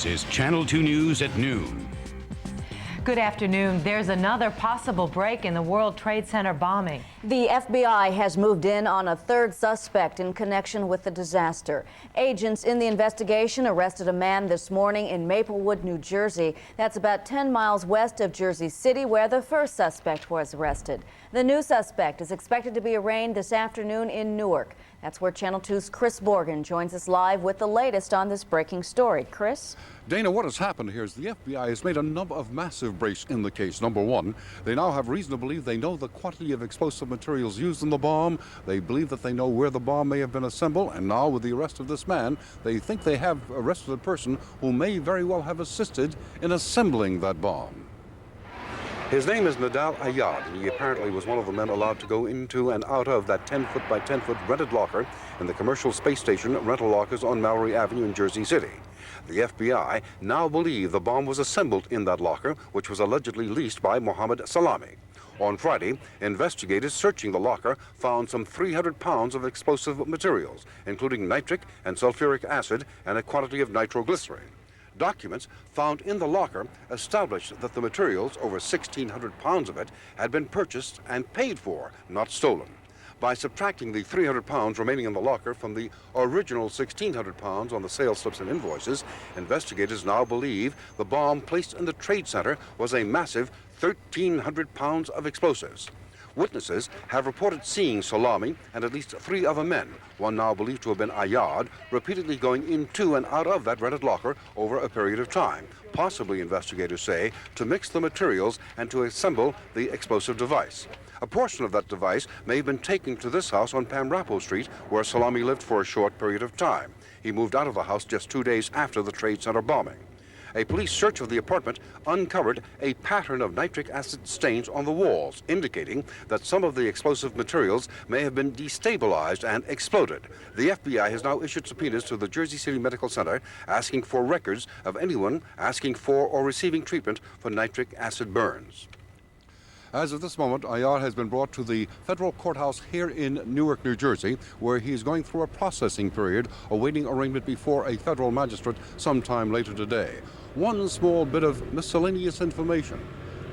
This is Channel 2 News at noon. Good afternoon. There's another possible break in the World Trade Center bombing. The FBI has moved in on a third suspect in connection with the disaster. Agents in the investigation arrested a man this morning in Maplewood, New Jersey. That's about 10 miles west of Jersey City, where the first suspect was arrested. The new suspect is expected to be arraigned this afternoon in Newark. That's where Channel 2's Chris Borgen joins us live with the latest on this breaking story. Chris? Dana, what has happened here is the FBI has made a number of massive breaks in the case. Number one, they now have reason to believe they know the quantity of explosive materials used in the bomb. They believe that they know where the bomb may have been assembled. And now with the arrest of this man, they think they have arrested a person who may very well have assisted in assembling that bomb. His name is Nadal Ayad, and he apparently was one of the men allowed to go into and out of that 10-foot by 10-foot rented locker in the commercial space station rental lockers on Mallory Avenue in Jersey City. The FBI now believe the bomb was assembled in that locker, which was allegedly leased by Mohammed Salami. On Friday, investigators searching the locker found some 300 pounds of explosive materials, including nitric and sulfuric acid and a quantity of nitroglycerin. Documents found in the locker established that the materials, over 1,600 pounds of it, had been purchased and paid for, not stolen. By subtracting the 300 pounds remaining in the locker from the original 1,600 pounds on the sales slips and invoices, investigators now believe the bomb placed in the trade center was a massive 1,300 pounds of explosives. Witnesses have reported seeing Salami and at least 3 other men, one now believed to have been Ayad, repeatedly going into and out of that rented locker over a period of time, possibly, investigators say, to mix the materials and to assemble the explosive device. A portion of that device may have been taken to this house on Pamrapo Street, where Salami lived for a short period of time. He moved out of the house just 2 days after the Trade Center bombing. A police search of the apartment uncovered a pattern of nitric acid stains on the walls, indicating that some of the explosive materials may have been destabilized and exploded. The FBI has now issued subpoenas to the Jersey City Medical Center asking for records of anyone asking for or receiving treatment for nitric acid burns. As of this moment, Ayad has been brought to the federal courthouse here in Newark, New Jersey, where he is going through a processing period, awaiting arraignment before a federal magistrate sometime later today. One small bit of miscellaneous information,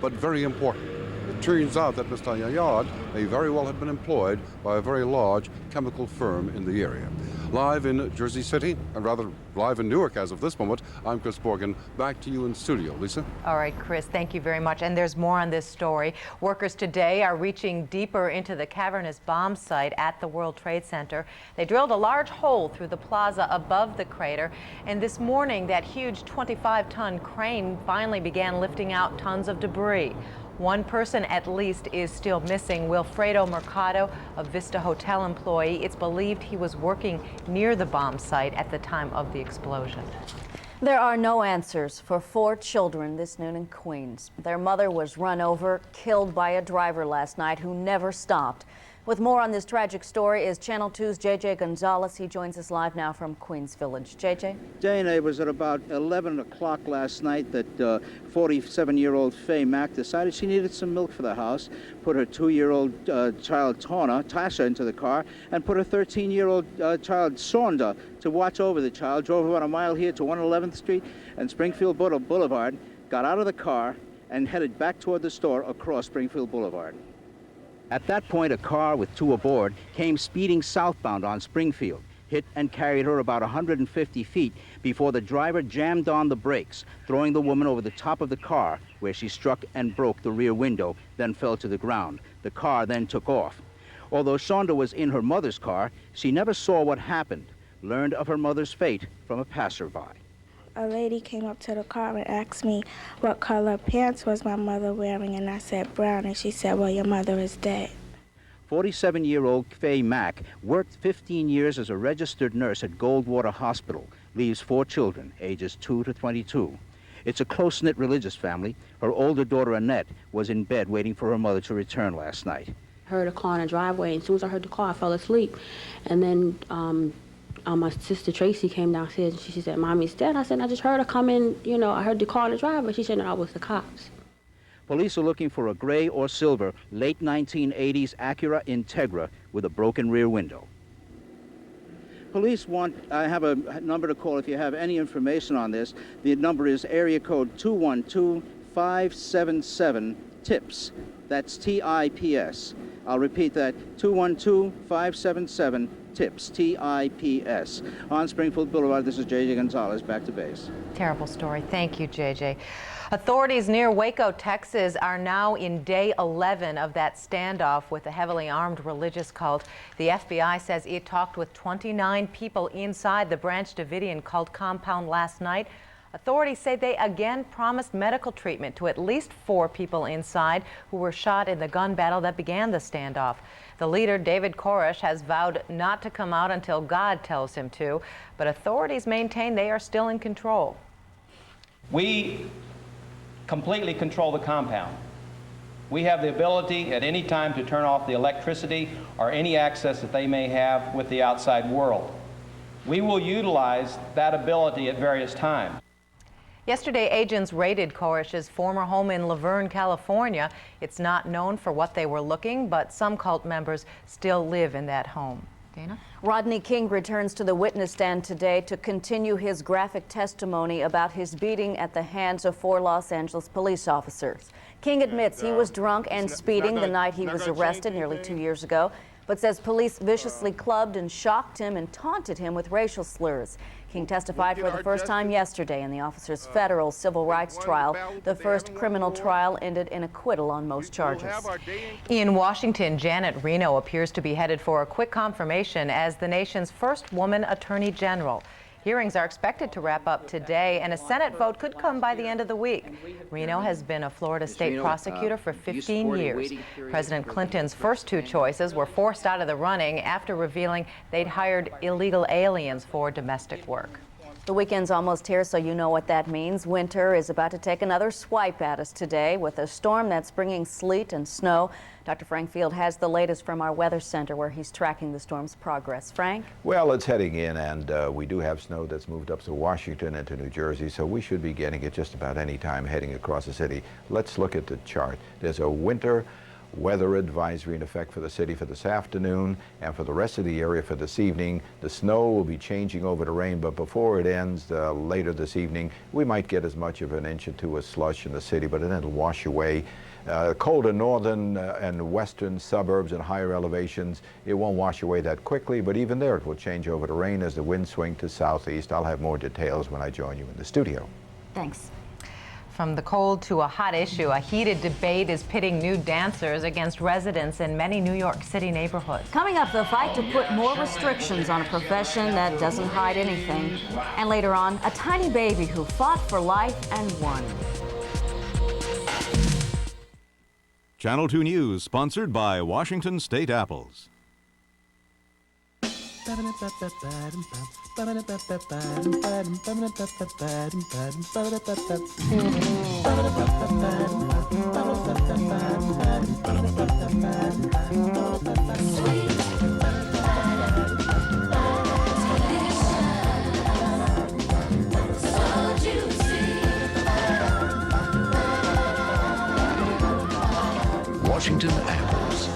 but very important. It turns out that Mr. Ayad may very well have been employed by a very large chemical firm in the area. Live in Jersey City, and rather live in Newark as of this moment, I'm Chris Borgen. Back to you in studio. Lisa? All right, Chris, thank you very much. And there's more on this story. Workers today are reaching deeper into the cavernous bomb site at the World Trade Center. They drilled a large hole through the plaza above the crater. And this morning, that huge 25-ton crane finally began lifting out tons of debris. One person at least is still missing, Wilfredo Mercado, a Vista Hotel employee. It's believed he was working near the bomb site at the time of the explosion. There are no answers for 4 children this noon in Queens. Their mother was run over, killed by a driver last night who never stopped. With more on this tragic story is Channel 2's J.J. Gonzalez. He joins us live now from Queens Village. J.J.? Dana, it was at about 11 o'clock last night that 47-year-old Faye Mack decided she needed some milk for the house, put her 2-year-old child Tasha into the car, and put her 13-year-old child Sonda to watch over the child, drove about a mile here to 111th Street and Springfield Boulevard, got out of the car, and headed back toward the store across Springfield Boulevard. At that point, a car with 2 aboard came speeding southbound on Springfield, hit and carried her about 150 feet before the driver jammed on the brakes, throwing the woman over the top of the car, where she struck and broke the rear window, then fell to the ground. The car then took off. Although Sonda was in her mother's car, she never saw what happened, learned of her mother's fate from a passerby. A lady came up to the car and asked me what color pants was my mother wearing, and I said brown, and she said, well, your mother is dead. 47-year-old Faye Mack worked 15 years as a registered nurse at Goldwater Hospital, leaves 4 children, ages 2 to 22. It's a close-knit religious family. Her older daughter, Annette, was in bed waiting for her mother to return last night. I heard a car in the driveway, and as soon as I heard the car, I fell asleep. And then my sister Tracy came downstairs and she said, Mommy's dead. I said, I just heard her come in, I heard the car in the driveway. She said, no, it was the cops. Police are looking for a gray or silver late 1980s Acura Integra with a broken rear window. police I have a number to call if you have any information on this. The number is area code 212-577-TIPS. That's TIPS. I'll repeat that, 212-577-TIPS, TIPS. On Springfield Boulevard, this is J.J. Gonzalez, back to base. Terrible story. Thank you, J.J. Authorities near Waco, Texas are now in day 11 of that standoff with a heavily armed religious cult. The FBI says it talked with 29 people inside the Branch Davidian cult compound last night. Authorities say they again promised medical treatment to at least 4 people inside who were shot in the gun battle that began the standoff. The leader, David Koresh, has vowed not to come out until God tells him to, but authorities maintain they are still in control. We completely control the compound. We have the ability at any time to turn off the electricity or any access that they may have with the outside world. We will utilize that ability at various times. Yesterday, agents raided Koresh's former home in Laverne, California. It's not known for what they were looking, but some cult members still live in that home. Dana? Rodney King returns to the witness stand today to continue his graphic testimony about his beating at the hands of 4 Los Angeles police officers. King admits he was drunk and speeding the night he was arrested nearly 2 years ago, but says police viciously clubbed and shocked him and taunted him with racial slurs. King testified for the first time yesterday in the officer's federal civil rights trial. The first criminal trial ended in acquittal on most charges. In Washington, Janet Reno appears to be headed for a quick confirmation as the nation's first woman attorney general. Hearings are expected to wrap up today, and a Senate vote could come by the end of the week. Reno has been a Florida state prosecutor for 15 years. President Clinton's first 2 choices were forced out of the running after revealing they'd hired illegal aliens for domestic work. The weekend's almost here, so you know what that means. Winter is about to take another swipe at us today with a storm that's bringing sleet and snow. Dr. Frank Field has the latest from our weather center where he's tracking the storm's progress. Frank? Well, it's heading in, and we do have snow that's moved up to Washington and to New Jersey, so we should be getting it just about any time heading across the city. Let's look at the chart. There's a winter weather advisory in effect for the city for this afternoon and for the rest of the area for this evening. The snow will be changing over to rain, but before it ends later this evening, we might get as much of an inch or 2 of slush in the city, but then it'll wash away. Colder northern and western suburbs and higher elevations, it won't wash away that quickly, but even there it will change over to rain as the winds swing to southeast. I'll have more details when I join you in the studio. Thanks. From the cold to a hot issue, a heated debate is pitting nude dancers against residents in many New York City neighborhoods. Coming up, the fight to put more restrictions on a profession that doesn't hide anything. And later on, a tiny baby who fought for life and won. Channel 2 News, sponsored by Washington State Apples. Washington apples.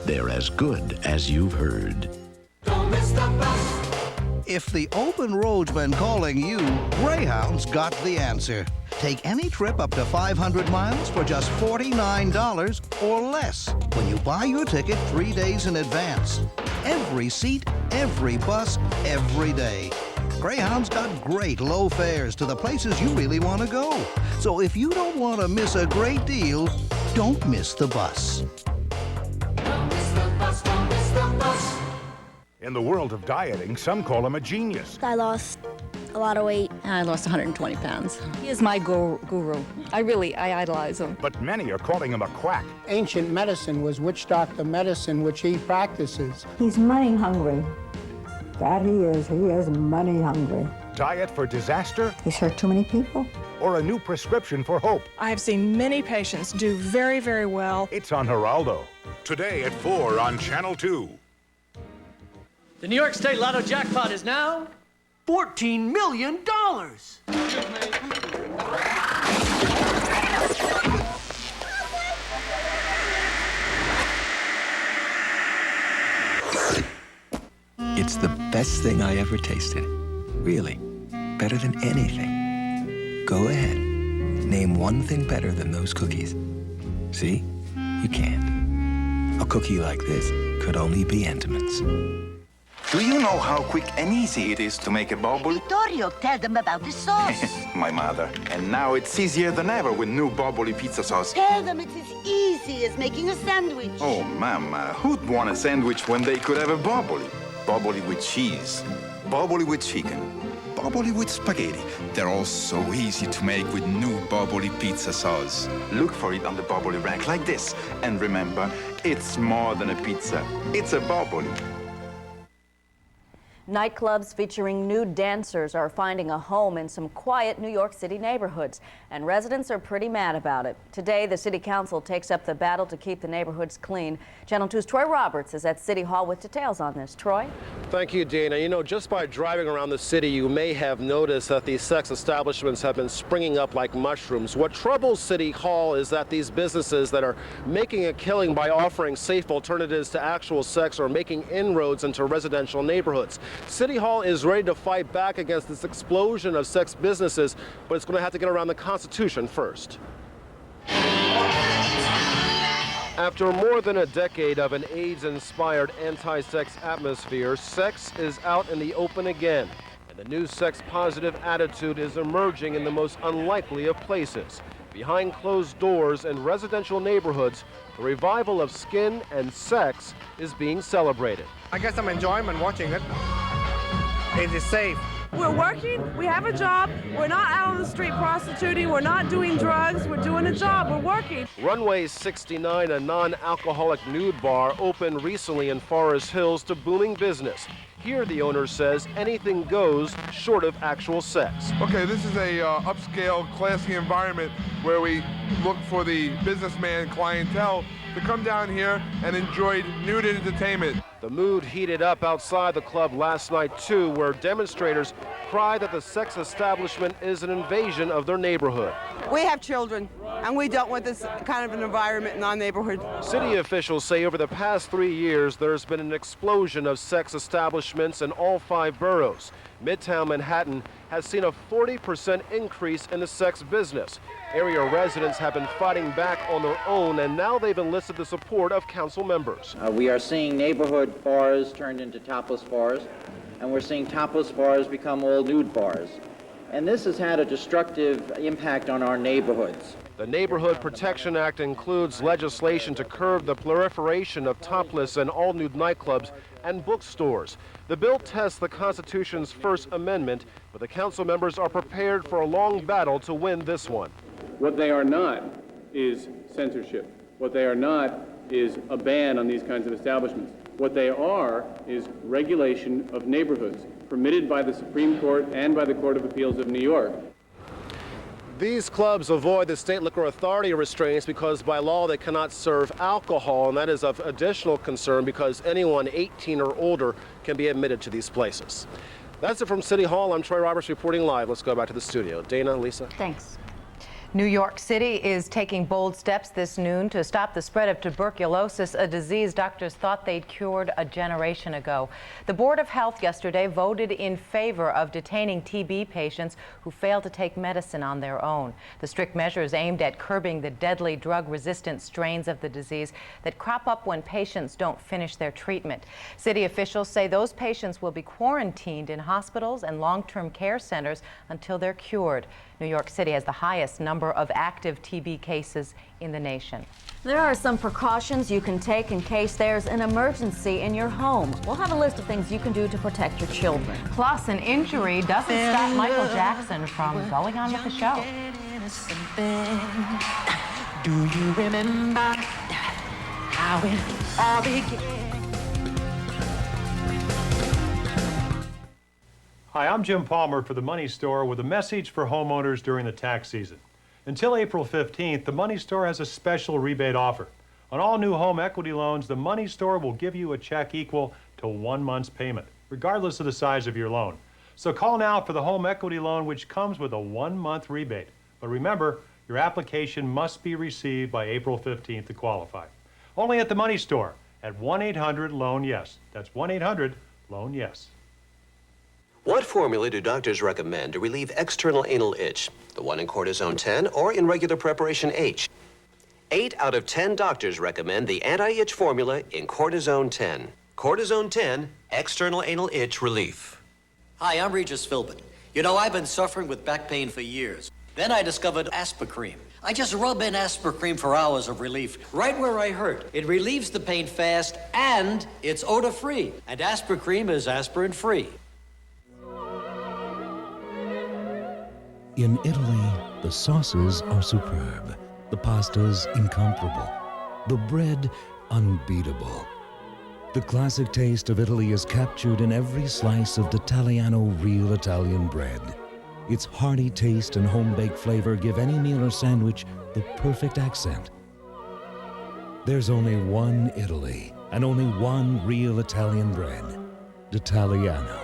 They're as good as you've heard. Don't miss the bus. If the open road's been calling you, Greyhound's got the answer. Take any trip up to 500 miles for just $49 or less when you buy your ticket 3 days in advance. Every seat, every bus, every day. Greyhound's got great low fares to the places you really want to go. So if you don't want to miss a great deal, don't miss the bus. Don't miss the bus, don't miss the bus. In the world of dieting, some call him a genius. I lost a lot of weight. I lost 120 pounds. He is my guru. I idolize him. But many are calling him a quack. Ancient medicine was witch doctor medicine, which he practices. He's money hungry. That he is. He is money hungry. Diet for disaster? He's hurt too many people. Or a new prescription for hope? I have seen many patients do very, very well. It's on Geraldo. Today at 4 on Channel 2. The New York State Lotto jackpot is now $14 million. It's the best thing I ever tasted. Really, better than anything. Go ahead. Name one thing better than those cookies. See? You can't. A cookie like this could only be Entenmann's. Do you know how quick and easy it is to make a bobbly? Vittorio, tell them about the sauce. My mother. And now it's easier than ever with new bobbly pizza sauce. Tell them it's as easy as making a sandwich. Oh, Mama, who'd want a sandwich when they could have a bobbly? Bobbly with cheese, bobbly with chicken, bobbly with spaghetti. They're all so easy to make with new bobbly pizza sauce. Look for it on the bobbly rack like this. And remember, it's more than a pizza. It's a bobbly. Nightclubs featuring nude dancers are finding a home in some quiet New York City neighborhoods, and residents are pretty mad about it. Today, the City Council takes up the battle to keep the neighborhoods clean. Channel 2's Troy Roberts is at City Hall with details on this. Troy? Thank you, Dana. You know, just by driving around the city, you may have noticed that these sex establishments have been springing up like mushrooms. What troubles City Hall is that these businesses that are making a killing by offering safe alternatives to actual sex are making inroads into residential neighborhoods. City Hall is ready to fight back against this explosion of sex businesses, but it's going to have to get around the Constitution first. After more than a decade of an AIDS-inspired anti-sex atmosphere, sex is out in the open again, and the new sex-positive attitude is emerging in the most unlikely of places. Behind closed doors in residential neighborhoods, the revival of skin and sex is being celebrated. I get some enjoyment watching it. It is safe. We're working, we have a job, we're not out on the street prostituting, we're not doing drugs, we're doing a job, we're working. Runway 69, a non-alcoholic nude bar, opened recently in Forest Hills to booming business. Here, the owner says anything goes short of actual sex. Okay, this is a upscale, classy environment where we look for the businessman clientele to come down here and enjoy nude entertainment. The mood heated up outside the club last night, too, where demonstrators cry that the sex establishment is an invasion of their neighborhood. We have children, and we don't want this kind of an environment in our neighborhood. City officials say over the past 3 years, there's been an explosion of sex establishments in all 5 boroughs. Midtown Manhattan has seen a 40% increase in the sex business. Area residents have been fighting back on their own, and now they've enlisted the support of council members. We are seeing neighborhood bars turned into topless bars, and we're seeing topless bars become all nude bars. And this has had a destructive impact on our neighborhoods. The Neighborhood Protection Act includes legislation to curb the proliferation of topless and all-nude nightclubs and bookstores. The bill tests the Constitution's First Amendment, but the council members are prepared for a long battle to win this one. What they are not is censorship. What they are not is a ban on these kinds of establishments. What they are is regulation of neighborhoods, permitted by the Supreme Court and by the Court of Appeals of New York. These clubs avoid the state liquor authority restraints because by law they cannot serve alcohol, and that is of additional concern because anyone 18 or older can be admitted to these places. That's it from City Hall. I'm Troy Roberts reporting live. Let's go back to the studio. Dana, Lisa. Thanks. New York City is taking bold steps this noon to stop the spread of tuberculosis, a disease doctors thought they'd cured a generation ago. The Board of Health yesterday voted in favor of detaining TB patients who fail to take medicine on their own. The strict measures aimed at curbing the deadly drug-resistant strains of the disease that crop up when patients don't finish their treatment. City officials say those patients will be quarantined in hospitals and long-term care centers until they're cured. New York City has the highest number of active TB cases in the nation. There are some precautions you can take in case there's an emergency in your home. We'll have a list of things you can do to protect your children. Plus, an injury doesn't stop Michael Jackson from going on with the show. Do you remember how it all began? Hi, I'm Jim Palmer for The Money Store with a message for homeowners during the tax season. Until April 15th, The Money Store has a special rebate offer. On all new home equity loans, The Money Store will give you a check equal to 1 month's payment, regardless of the size of your loan. So call now for the home equity loan, which comes with a 1-month rebate. But remember, your application must be received by April 15th to qualify. Only at The Money Store at 1-800-LOAN-YES. That's 1-800 Lone, yes. What formula do doctors recommend to relieve external anal itch? The one in cortisone 10 or in regular preparation H? 8 out of 10 doctors recommend the anti-itch formula in cortisone 10. Cortisone 10, external anal itch relief. Hi, I'm Regis Philbin. You know, I've been suffering with back pain for years. Then I discovered Aspirin. I just rub in Aspirin for hours of relief, right where I hurt. It relieves the pain fast, and it's odor-free. And Aspirin is aspirin-free. In Italy, the sauces are superb, the pastas incomparable, the bread unbeatable. The classic taste of Italy is captured in every slice of d'Italiano real Italian bread. Its hearty taste and home-baked flavor give any meal or sandwich the perfect accent. There's only one Italy and only one real Italian bread, d'Italiano.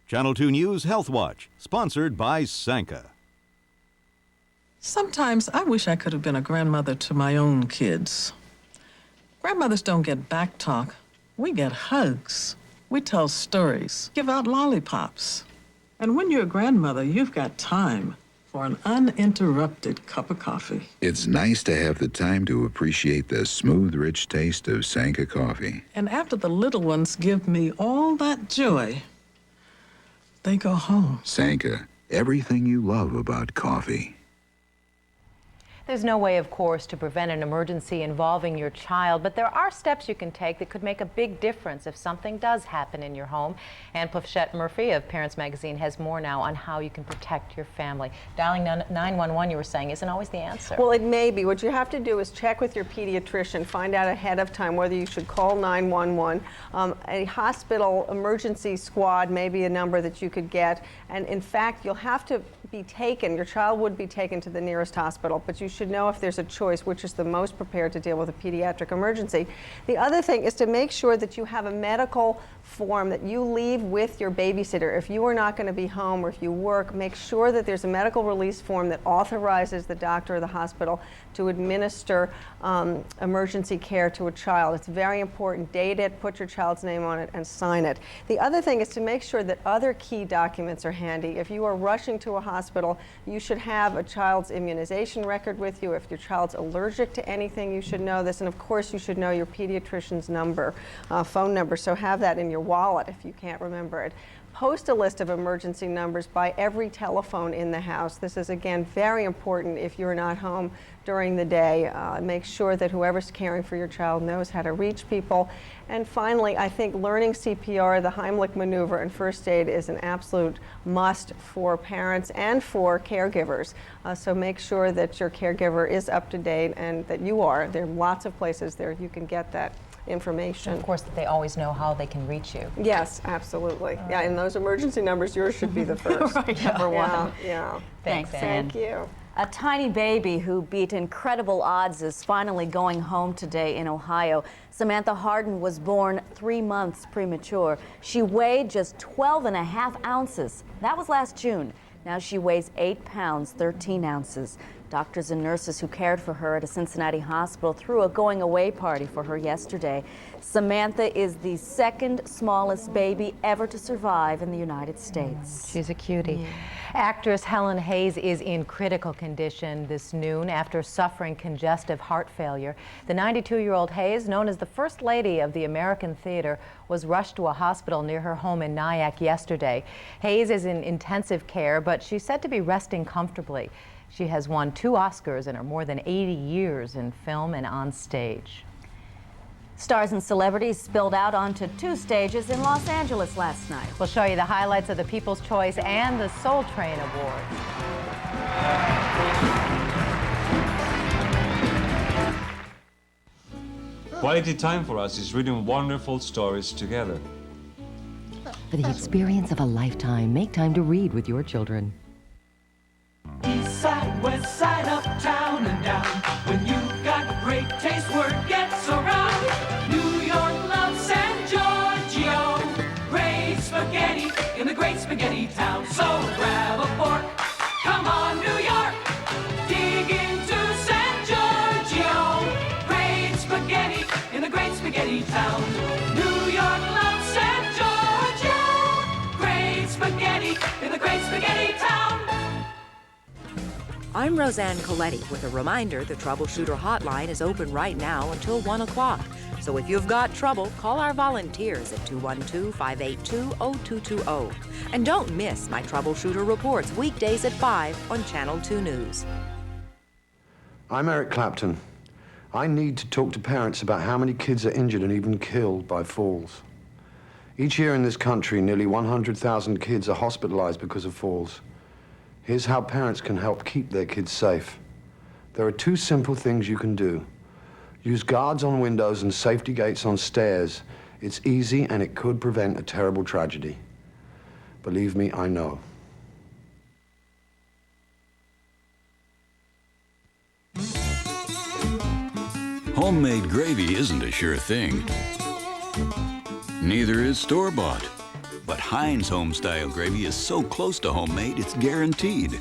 Channel 2 News Health Watch, sponsored by Sanka. Sometimes I wish I could have been a grandmother to my own kids. Grandmothers don't get back talk. We get hugs. We tell stories, give out lollipops. And when you're a grandmother, you've got time for an uninterrupted cup of coffee. It's nice to have the time to appreciate the smooth, rich taste of Sanka coffee. And after the little ones give me all that joy, they go home. Sanka, everything you love about coffee. There's no way, of course, to prevent an emergency involving your child, but there are steps you can take that could make a big difference if something does happen in your home. Ann Plefchette Murphy of Parents Magazine has more now on how you can protect your family. Dialing 911, you were saying, isn't always the answer. Well, it may be. What you have to do is check with your pediatrician, find out ahead of time whether you should call 911. A hospital emergency squad may be a number that you could get, and in fact, you'll have to be taken, your child would be taken to the nearest hospital, but you should know if there's a choice which is the most prepared to deal with a pediatric emergency. The other thing is to make sure that you have a medical form that you leave with your babysitter. If you are not going to be home or if you work, make sure that there's a medical release form that authorizes the doctor or the hospital to administer emergency care to a child. It's very important. Date it, put your child's name on it, and sign it. The other thing is to make sure that other key documents are handy. If you are rushing to a hospital, you should have a child's immunization record with you. If your child's allergic to anything, you should know this. And of course, you should know your pediatrician's number, phone number. So have that in your wallet if you can't remember it. Post a list of emergency numbers by every telephone in the house. This is, again, very important if you're not home during the day. Make sure that whoever's caring for your child knows how to reach people. And finally, I think learning CPR, the Heimlich maneuver, and first aid is an absolute must for parents and for caregivers. So make sure that your caregiver is up to date and that you are. There are lots of places there you can get that information. And of course, that they always know how they can reach you. Yes, absolutely. Yeah, and those emergency numbers, yours should be the first. Right, number one. Yeah. Thanks, Ann. Thank you. A tiny baby who beat incredible odds is finally going home today in Ohio. Samantha Harden was born 3 months premature. She weighed just 12.5 ounces. That was last June. Now she weighs 8 pounds, 13 ounces. Doctors and nurses who cared for her at a Cincinnati hospital threw a going-away party for her yesterday. Samantha is the second smallest baby ever to survive in the United States. She's a cutie. Yeah. Actress Helen Hayes is in critical condition this noon after suffering congestive heart failure. The 92-year-old Hayes, known as the First Lady of the American Theater, was rushed to a hospital near her home in Nyack yesterday. Hayes is in intensive care, but she's said to be resting comfortably. She has won 2 Oscars in her more than 80 years in film and on stage. Stars and celebrities spilled out onto 2 stages in Los Angeles last night. We'll show you the highlights of the People's Choice and the Soul Train Awards. Quality time for us is reading wonderful stories together. For the experience of a lifetime, make time to read with your children. East side, west side, uptown and down. When you've got great taste, word gets around. New York loves San Giorgio. Great spaghetti in the great spaghetti town. So grab a fork, come on New York. Dig into San Giorgio. Great spaghetti in the great spaghetti town. New York loves San Giorgio. Spaghetti Town. I'm Roseanne Coletti with a reminder the Troubleshooter Hotline is open right now until 1 o'clock. So if you've got trouble, call our volunteers at 212-582-0220. And don't miss my Troubleshooter reports weekdays at 5 on Channel 2 News. I'm Eric Clapton. I need to talk to parents about how many kids are injured and even killed by falls. Each year in this country, nearly 100,000 kids are hospitalized because of falls. Here's how parents can help keep their kids safe. There are 2 simple things you can do. Use guards on windows and safety gates on stairs. It's easy and it could prevent a terrible tragedy. Believe me, I know. Homemade gravy isn't a sure thing. Neither is store-bought. But Heinz home-style gravy is so close to homemade, it's guaranteed.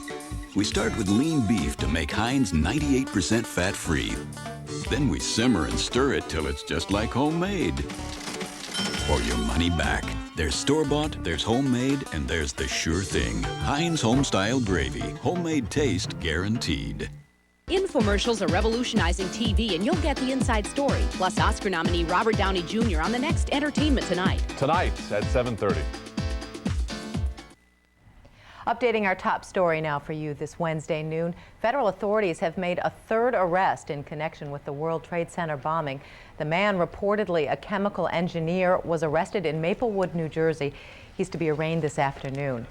We start with lean beef to make Heinz 98% fat-free. Then we simmer and stir it till it's just like homemade. For your money back. There's store-bought, there's homemade, and there's the sure thing. Heinz home-style gravy. Homemade taste guaranteed. Infomercials are revolutionizing TV, and you'll get the inside story. Plus, Oscar nominee Robert Downey Jr. on the next Entertainment Tonight. Tonight at 7:30. Updating our top story now for you this Wednesday noon. Federal authorities have made a 3rd arrest in connection with the World Trade Center bombing. The man, reportedly a chemical engineer, was arrested in Maplewood, New Jersey. He's to be arraigned this afternoon.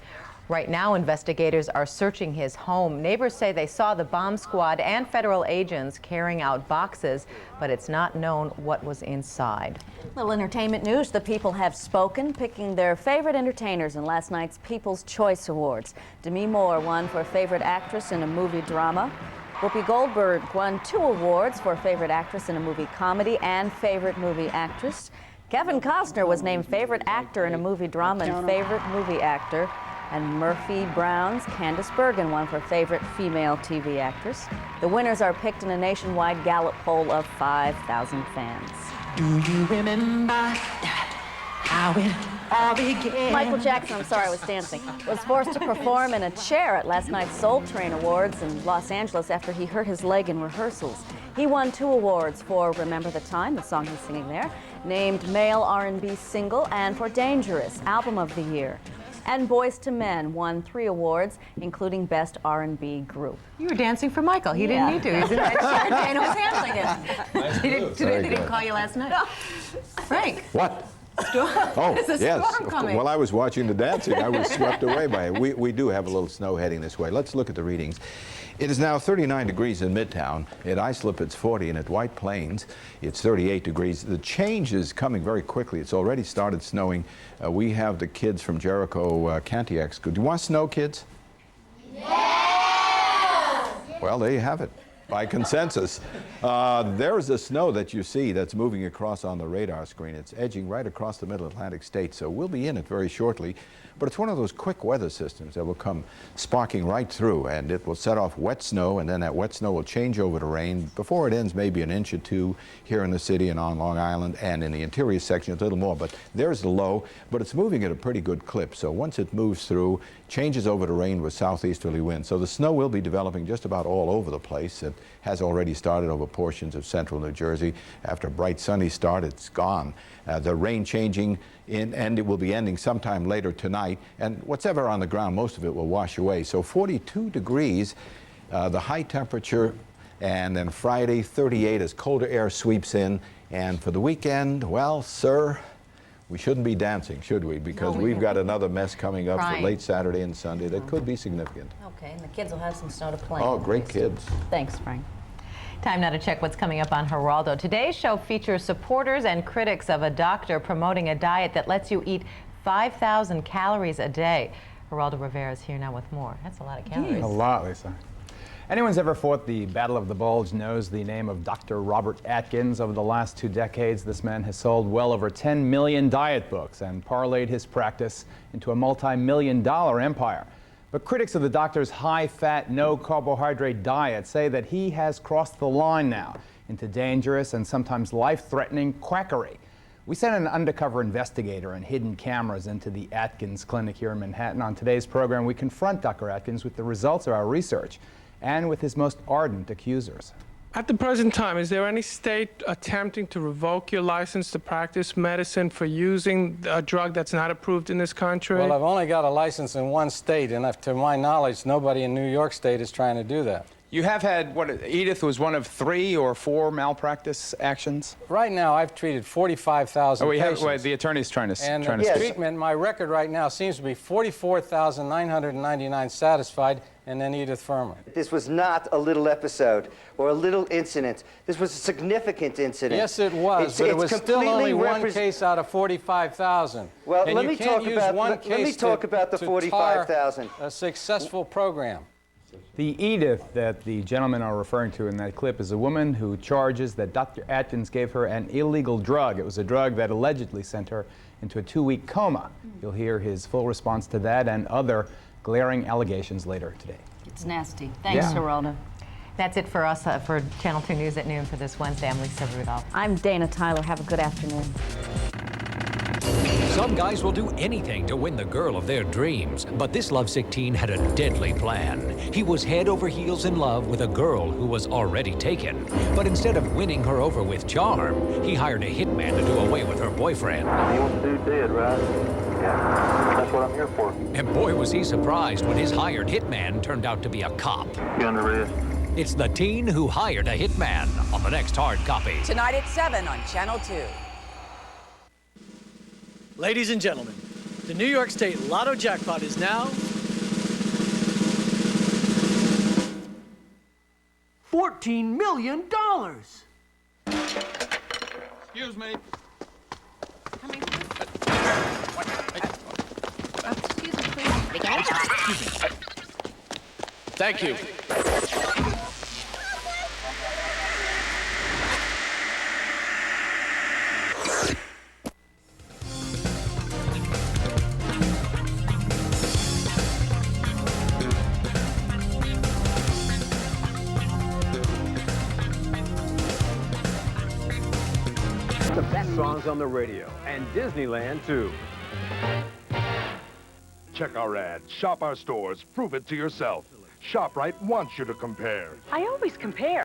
Right now, investigators are searching his home. Neighbors say they saw the bomb squad and federal agents carrying out boxes, but it's not known what was inside. Little entertainment news. The people have spoken, picking their favorite entertainers in last night's People's Choice Awards. Demi Moore won for Favorite Actress in a Movie Drama. Whoopi Goldberg won 2 awards for Favorite Actress in a Movie Comedy and Favorite Movie Actress. Kevin Costner was named Favorite Actor in a Movie Drama and Favorite Movie Actor. And Murphy Brown's Candice Bergen won for Favorite Female TV Actress. The winners are picked in a nationwide Gallup poll of 5,000 fans. Do you remember how it all began? Michael Jackson, I'm sorry I was dancing, was forced to perform in a chair at last night's Soul Train Awards in Los Angeles after he hurt his leg in rehearsals. He won 2 awards for Remember the Time, the song he's singing there, named Male R&B Single, and for Dangerous, Album of the Year. And Boyz II Men won 3 awards, including Best R&B Group. You were dancing for Michael. He didn't need to. He's in that chair. Dana was handling it. Nice He didn't call you last night. No. Frank. What? Storm. Oh, There's a yes. storm coming. While I was watching the dancing, I was swept away by it. We do have a little snow heading this way. Let's look at the readings. It is now 39 degrees in Midtown. At Islip, it's 40, and at White Plains, it's 38 degrees. The change is coming very quickly. It's already started snowing. We have the kids from Jericho Cantiac School. Do you want snow, kids? Yeah! Well, there you have it. By consensus. There's the snow that you see that's moving across on the radar screen. It's edging right across the middle Atlantic states, so we'll be in it very shortly. But it's one of those quick weather systems that will come sparking right through, and it will set off wet snow, and then that wet snow will change over to rain. Before it ends, maybe an inch or 2 here in the city and on Long Island, and in the interior section, a little more. But there's the low, but it's moving at a pretty good clip. So once it moves through, changes over to rain with southeasterly winds. So the snow will be developing just about all over the place. It has already started over portions of central New Jersey. After a bright sunny start, it's gone. The rain changing in, and it will be ending sometime later tonight. And what's ever on the ground, most of it will wash away. So 42 degrees, the high temperature, and then Friday 38 as colder air sweeps in. And for the weekend, well, sir, we shouldn't be dancing, should we? Because we've got another mess coming up for late Saturday and Sunday that could be significant. Okay, and the kids will have some snow to play. Oh, great kids. Thanks, Frank. Time now to check what's coming up on Geraldo. Today's show features supporters and critics of a doctor promoting a diet that lets you eat 5,000 calories a day. Geraldo Rivera is here now with more. That's a lot of calories. A lot, Lisa. Anyone's ever fought the Battle of the Bulge knows the name of Dr. Robert Atkins. Over the last 2 decades, this man has sold well over 10 million diet books and parlayed his practice into a multi-million-dollar empire. But critics of the doctor's high-fat, no-carbohydrate diet say that he has crossed the line now into dangerous and sometimes life-threatening quackery. We sent an undercover investigator and hidden cameras into the Atkins Clinic here in Manhattan. On today's program, we confront Dr. Atkins with the results of our research and with his most ardent accusers. At the present time, is there any state attempting to revoke your license to practice medicine for using a drug that's not approved in this country? Well, I've only got a license in one state, and to my knowledge, nobody in New York State is trying to do that. You have had, Edith was one of 3 or 4 malpractice actions? Right now, I've treated 45,000 patients. The attorney's trying to And speak. treatment, my record right now seems to be 44,999 satisfied, and then Edith Furman. This was not a little episode or a little incident. This was a significant incident. Yes, it was, but it was still only one case out of 45,000. Well, and let me talk about the 45,000. A successful program. The Edith that the gentlemen are referring to in that clip is a woman who charges that Dr. Atkins gave her an illegal drug. It was a drug that allegedly sent her into a 2-week coma. You'll hear his full response to that and other glaring allegations later today. It's nasty. Thanks, Geraldo. That's it for us for Channel 2 News at noon for this Wednesday. I'm Lisa Rudolph. I'm Dana Tyler. Have a good afternoon. Some guys will do anything to win the girl of their dreams, but this lovesick teen had a deadly plan. He was head over heels in love with a girl who was already taken. But instead of winning her over with charm, he hired a hitman to do away with her boyfriend. You want the dude dead, right? Yeah, that's what I'm here for. And boy, was he surprised when his hired hitman turned out to be a cop. You under arrest. It's the teen who hired a hitman on the next Hard Copy. Tonight at 7 on Channel 2. Ladies and gentlemen, the New York State Lotto jackpot is now $14 million. Excuse me. Excuse me, please. Thank you. The best songs on the radio, and Disneyland, too. Check our ads, shop our stores, prove it to yourself. ShopRite wants you to compare. I always compare.